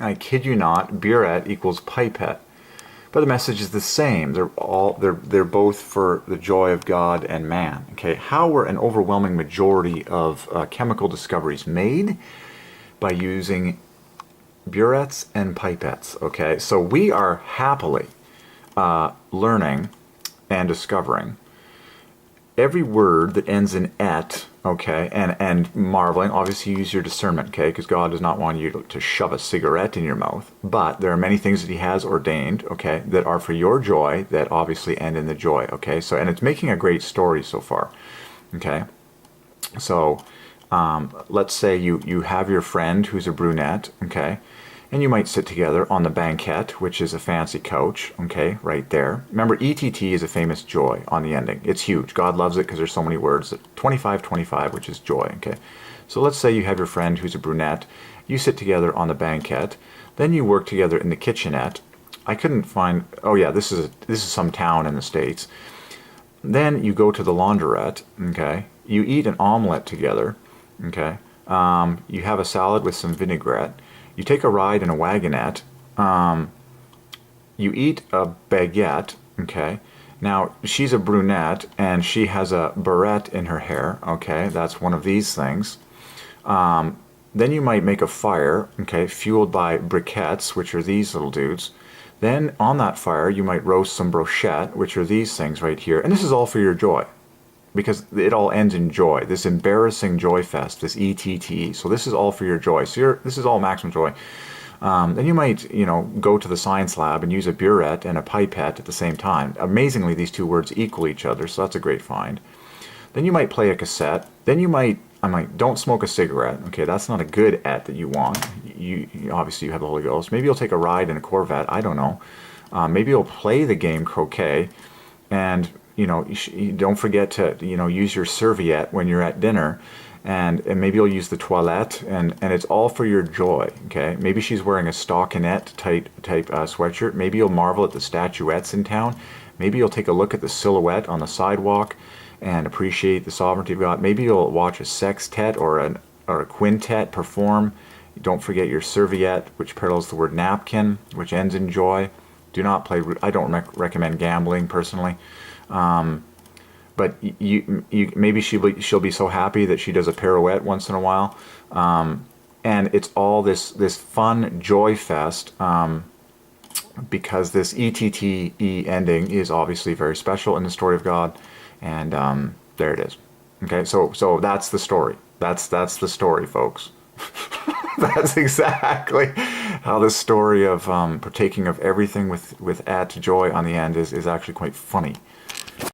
I kid you not, burette equals pipette. But the message is the same. They're both for the joy of God and man. Okay, how were an overwhelming majority of chemical discoveries made? By using burettes and pipettes. Okay, so we are happily learning and discovering every word that ends in et, okay, and marveling. Obviously, use your discernment, okay, because God does not want you to shove a cigarette in your mouth. But there are many things that He has ordained, okay, that are for your joy, that obviously end in the joy, okay. So, and it's making a great story so far, okay. So, let's say you have your friend who's a brunette, okay, and you might sit together on the banquette, which is a fancy couch, okay, right there. Remember, ETT is a famous joy on the ending. It's huge. God loves it because there's so many words. 2525, which is joy, okay. So let's say you have your friend who's a brunette. You sit together on the banquette. Then you work together in the kitchenette. I couldn't find, oh yeah, this is some town in the States. Then you go to the laundrette, okay. You eat an omelet together, okay. You have a salad with some vinaigrette. You take a ride in a wagonette. You eat a baguette, okay. Now, she's a brunette, and she has a barrette in her hair, okay. That's one of these things. Then you might make a fire, okay, fueled by briquettes, which are these little dudes. Then on that fire, you might roast some brochette, which are these things right here. And this is all for your joy, because it all ends in joy. This embarrassing joy fest, this ETT. So this is all for your joy. So this is all maximum joy. Then you might, go to the science lab and use a burette and a pipette at the same time. Amazingly, these two words equal each other, so that's a great find. Then you might play a cassette. Then don't smoke a cigarette. Okay, that's not a good et that you want. You obviously you have the Holy Ghost. Maybe you'll take a ride in a Corvette. I don't know. Maybe you'll play the game croquet, and you don't forget to use your serviette when you're at dinner, and maybe you'll use the toilette, and it's all for your joy. Okay, maybe she's wearing a stockinette type sweatshirt. Maybe you'll marvel at the statuettes in town. Maybe you'll take a look at the silhouette on the sidewalk and appreciate the sovereignty of God. Maybe you'll watch a sextet or a quintet perform. Don't forget your serviette, which parallels the word napkin, which ends in joy. Do not play. I don't recommend gambling personally. But maybe she'll be so happy that she does a pirouette once in a while, and it's all this fun joy fest, because this ETTE ending is obviously very special in the story of God, and there it is. Okay, so that's the story. That's the story, folks. That's exactly how the story of partaking of everything with at joy on the end is actually quite funny.